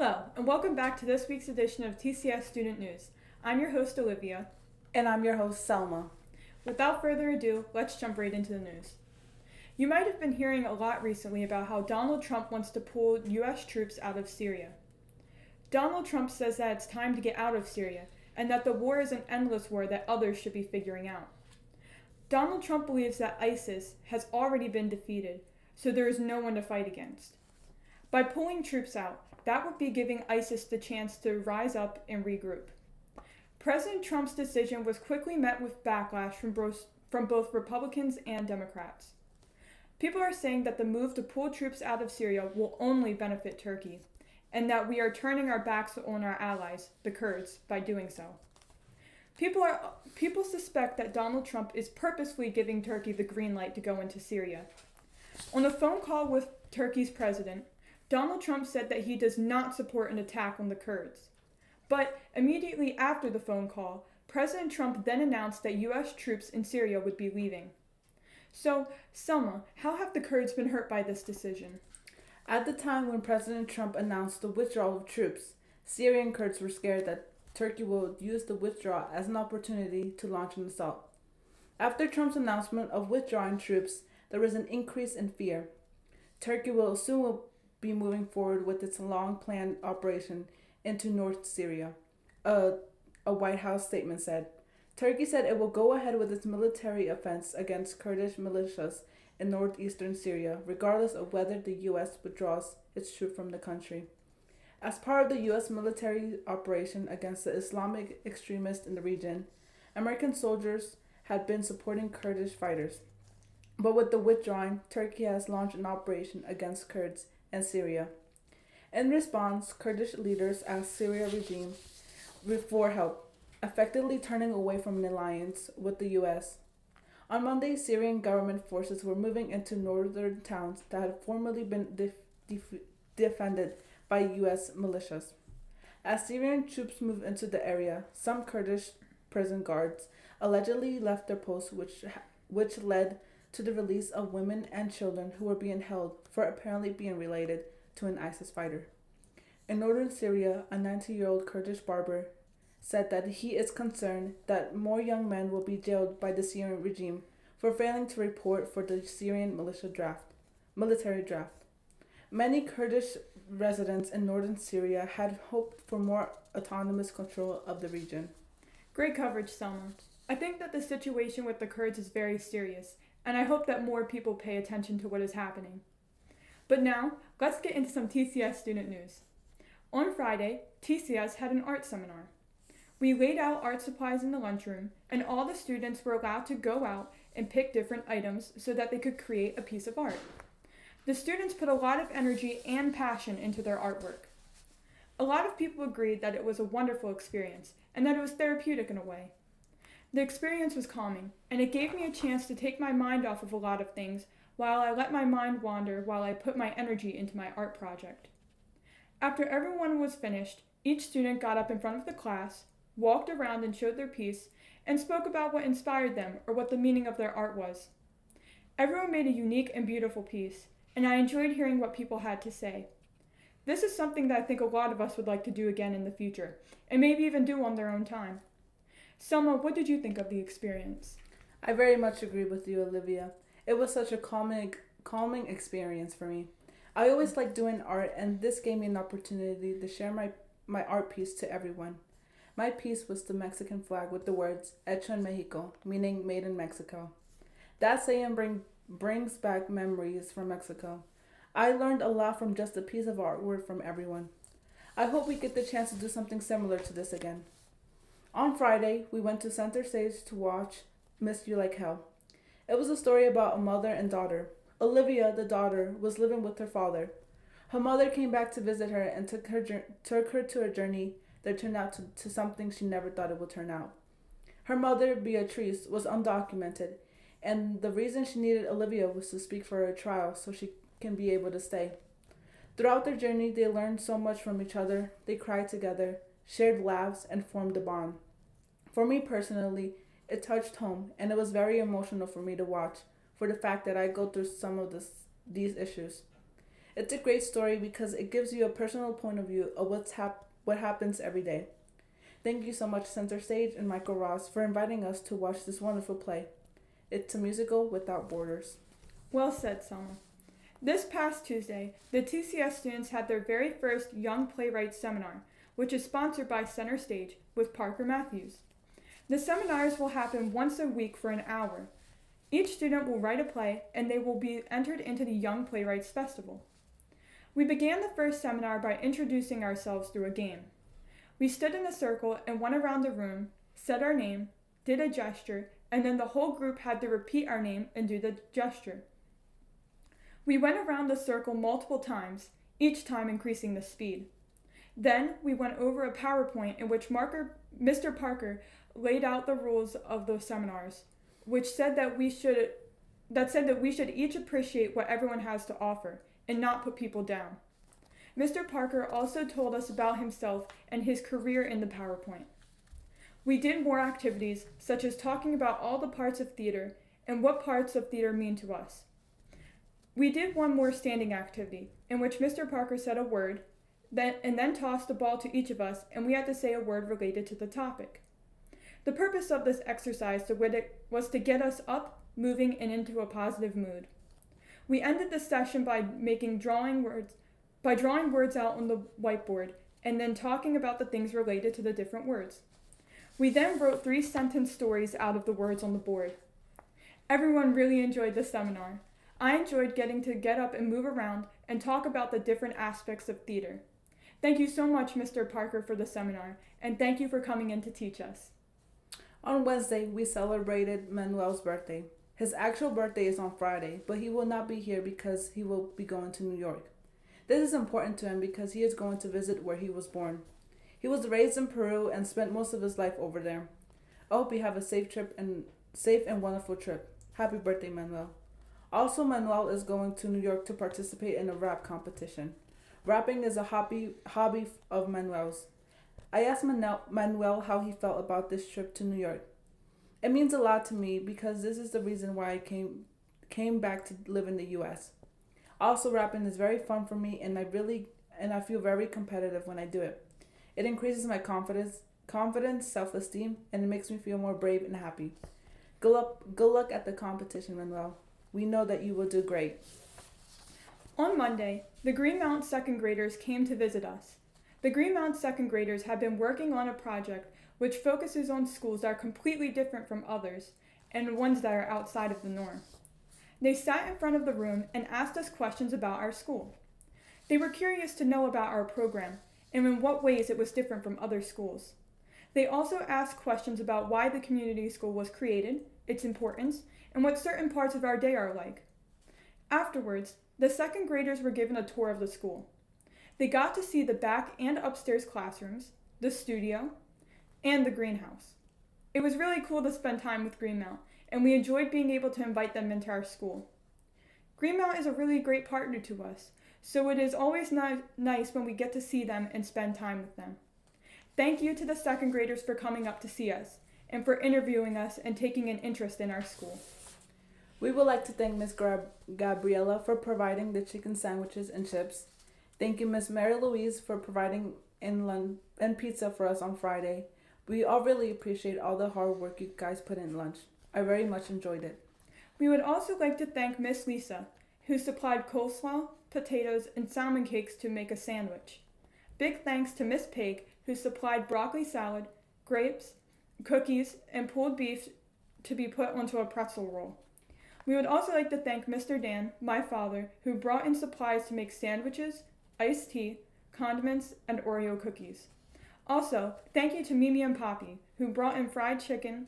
Hello, and welcome back to this week's edition of TCS Student News. I'm your host, Olivia. And I'm your host, Salma. Without further ado, let's jump right into the news. You might have been hearing a lot recently about how Donald Trump wants to pull U.S. troops out of Syria. Donald Trump says that it's time to get out of Syria, and that the war is an endless war that others should be figuring out. Donald Trump believes that ISIS has already been defeated, so there is no one to fight against. By pulling troops out, that would be giving ISIS the chance to rise up and regroup. President Trump's decision was quickly met with backlash from both Republicans and Democrats. People are saying that the move to pull troops out of Syria will only benefit Turkey, and that we are turning our backs on our allies, the Kurds, by doing so. People suspect that Donald Trump is purposefully giving Turkey the green light to go into Syria. On a phone call with Turkey's president, Donald Trump said that he does not support an attack on the Kurds. But immediately after the phone call, President Trump then announced that U.S. troops in Syria would be leaving. So, Salma, how have the Kurds been hurt by this decision? At the time when President Trump announced the withdrawal of troops, Syrian Kurds were scared that Turkey would use the withdrawal as an opportunity to launch an assault. After Trump's announcement of withdrawing troops, there was an increase in fear. Turkey will soon be moving forward with its long-planned operation into North Syria, a White House statement said. Turkey said it will go ahead with its military offense against Kurdish militias in northeastern Syria, regardless of whether the U.S. withdraws its troops from the country. As part of the U.S. military operation against the Islamic extremists in the region, American soldiers had been supporting Kurdish fighters. But with the withdrawing, Turkey has launched an operation against Kurds in Syria. In response, Kurdish leaders asked Syria regime for help, effectively turning away from an alliance with the U.S. On Monday, Syrian government forces were moving into northern towns that had formerly been defended by U.S. militias. As Syrian troops moved into the area, some Kurdish prison guards allegedly left their posts, which led to the release of women and children who were being held for apparently being related to an ISIS fighter. In northern Syria, a 90-year-old Kurdish barber said that he is concerned that more young men will be jailed by the Syrian regime for failing to report for the Syrian military draft. Many Kurdish residents in northern Syria had hoped for more autonomous control of the region. Great coverage, Selma. I think that the situation with the Kurds is very serious, and I hope that more people pay attention to what is happening. But now, let's get into some TCS student news. On Friday, TCS had an art seminar. We laid out art supplies in the lunchroom, and all the students were allowed to go out and pick different items so that they could create a piece of art. The students put a lot of energy and passion into their artwork. A lot of people agreed that it was a wonderful experience, and that it was therapeutic in a way. The experience was calming, and it gave me a chance to take my mind off of a lot of things while I let my mind wander while I put my energy into my art project. After everyone was finished, each student got up in front of the class, walked around and showed their piece, and spoke about what inspired them or what the meaning of their art was. Everyone made a unique and beautiful piece, and I enjoyed hearing what people had to say. This is something that I think a lot of us would like to do again in the future, and maybe even do on their own time. Selma, what did you think of the experience? I very much agree with you, Olivia. It was such a calming experience for me. I always like doing art, and this gave me an opportunity to share my art piece to everyone. My piece was the Mexican flag with the words Hecho en Mexico, meaning made in Mexico. That saying brings back memories from Mexico. I learned a lot from just a piece of artwork from everyone. I hope we get the chance to do something similar to this again. On Friday, we went to Center Stage to watch Miss You Like Hell. It was a story about a mother and daughter. Olivia, the daughter, was living with her father. Her mother came back to visit her and took her to a journey that turned out to something she never thought it would turn out. Her mother, Beatrice, was undocumented, and the reason she needed Olivia was to speak for her trial so she can be able to stay. Throughout their journey, they learned so much from each other. They cried together, shared laughs, and formed a bond. For me personally, it touched home, and it was very emotional for me to watch for the fact that I go through some of these issues. It's a great story because it gives you a personal point of view of what happens every day. Thank you so much, Center Stage and Michael Ross, for inviting us to watch this wonderful play. It's a musical without borders. Well said, Salma. This past Tuesday, the TCS students had their very first Young Playwrights Seminar, which is sponsored by Center Stage with Parker Matthews. The seminars will happen once a week for an hour. Each student will write a play and they will be entered into the Young Playwrights Festival. We began the first seminar by introducing ourselves through a game. We stood in a circle and went around the room, said our name, did a gesture, and then the whole group had to repeat our name and do the gesture. We went around the circle multiple times, each time increasing the speed. Then we went over a PowerPoint in which Mr. Parker laid out the rules of those seminars, which said that we should each appreciate what everyone has to offer and not put people down. Mr. Parker also told us about himself and his career in the PowerPoint. We did more activities, such as talking about all the parts of theater and what parts of theater mean to us. We did one more standing activity, in which Mr. Parker said a word, then tossed a ball to each of us, and we had to say a word related to the topic. The purpose of this exercise was to get us up, moving, and into a positive mood. We ended the session by drawing words out on the whiteboard, and then talking about the things related to the different words. We then wrote 3-sentence stories out of the words on the board. Everyone really enjoyed the seminar. I enjoyed getting to get up and move around and talk about the different aspects of theater. Thank you so much, Mr. Parker, for the seminar, and thank you for coming in to teach us. On Wednesday, we celebrated Manuel's birthday. His actual birthday is on Friday, but he will not be here because he will be going to New York. This is important to him because he is going to visit where he was born. He was raised in Peru and spent most of his life over there. I hope you have a safe and wonderful trip. Happy birthday, Manuel. Also, Manuel is going to New York to participate in a rap competition. Rapping is a hobby of Manuel's. I asked Manuel how he felt about this trip to New York. It means a lot to me because this is the reason why I came back to live in the U.S. Also, rapping is very fun for me, and I feel very competitive when I do it. It increases my confidence, self-esteem, and it makes me feel more brave and happy. Good luck at the competition, Manuel. We know that you will do great. On Monday, the Greenmount second graders came to visit us. The Greenmount second graders have been working on a project which focuses on schools that are completely different from others and ones that are outside of the norm. They sat in front of the room and asked us questions about our school. They were curious to know about our program and in what ways it was different from other schools. They also asked questions about why the community school was created, its importance, and what certain parts of our day are like. Afterwards, the second graders were given a tour of the school. They got to see the back and upstairs classrooms, the studio, and the greenhouse. It was really cool to spend time with Greenmount, and we enjoyed being able to invite them into our school. Greenmount is a really great partner to us, so it is always nice when we get to see them and spend time with them. Thank you to the second graders for coming up to see us, and for interviewing us and taking an interest in our school. We would like to thank Ms. Gabriela for providing the chicken sandwiches and chips. Thank you, Ms. Mary Louise, for providing and pizza for us on Friday. We all really appreciate all the hard work you guys put in lunch. I very much enjoyed it. We would also like to thank Miss Lisa, who supplied coleslaw, potatoes, and salmon cakes to make a sandwich. Big thanks to Miss Pig, who supplied broccoli salad, grapes, cookies, and pulled beef to be put onto a pretzel roll. We would also like to thank Mr. Dan, my father, who brought in supplies to make sandwiches, iced tea, condiments, and Oreo cookies. Also, thank you to Mimi and Poppy, who brought in fried chicken,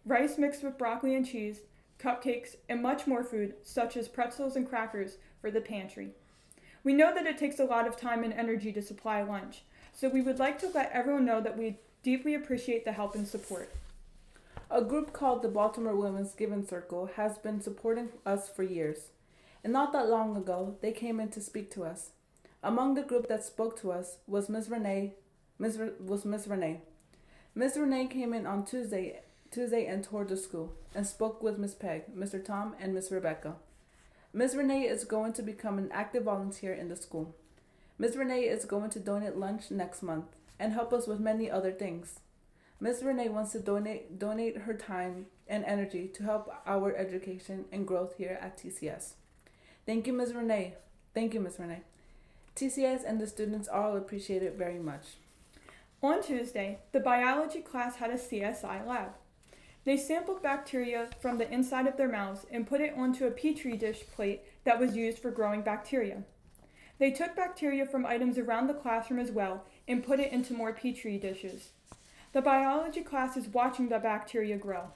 rice mixed with broccoli and cheese, cupcakes, and much more food, such as pretzels and crackers, for the pantry. We know that it takes a lot of time and energy to supply lunch, so we would like to let everyone know that we deeply appreciate the help and support. A group called the Baltimore Women's Giving Circle has been supporting us for years, and not that long ago, they came in to speak to us. Among the group that spoke to us was Miss Renee. Miss Renee came in on Tuesday and toured the school and spoke with Miss Peg, Mr. Tom, and Miss Rebecca. Ms. Renee is going to become an active volunteer in the school. Ms. Renee is going to donate lunch next month and help us with many other things. Ms. Renee wants to donate her time and energy to help our education and growth here at TCS. Thank you, Ms. Renee. Thank you, Ms. Renee. TCS and the students all appreciate it very much. On Tuesday, the biology class had a CSI lab. They sampled bacteria from the inside of their mouths and put it onto a petri dish plate that was used for growing bacteria. They took bacteria from items around the classroom as well and put it into more petri dishes. The biology class is watching the bacteria grow.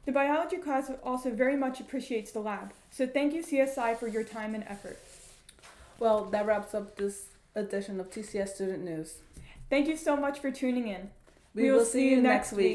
The biology class also very much appreciates the lab, so thank you CSI for your time and effort. Well, that wraps up this edition of TCS Student News. Thank you so much for tuning in. We will see you next week.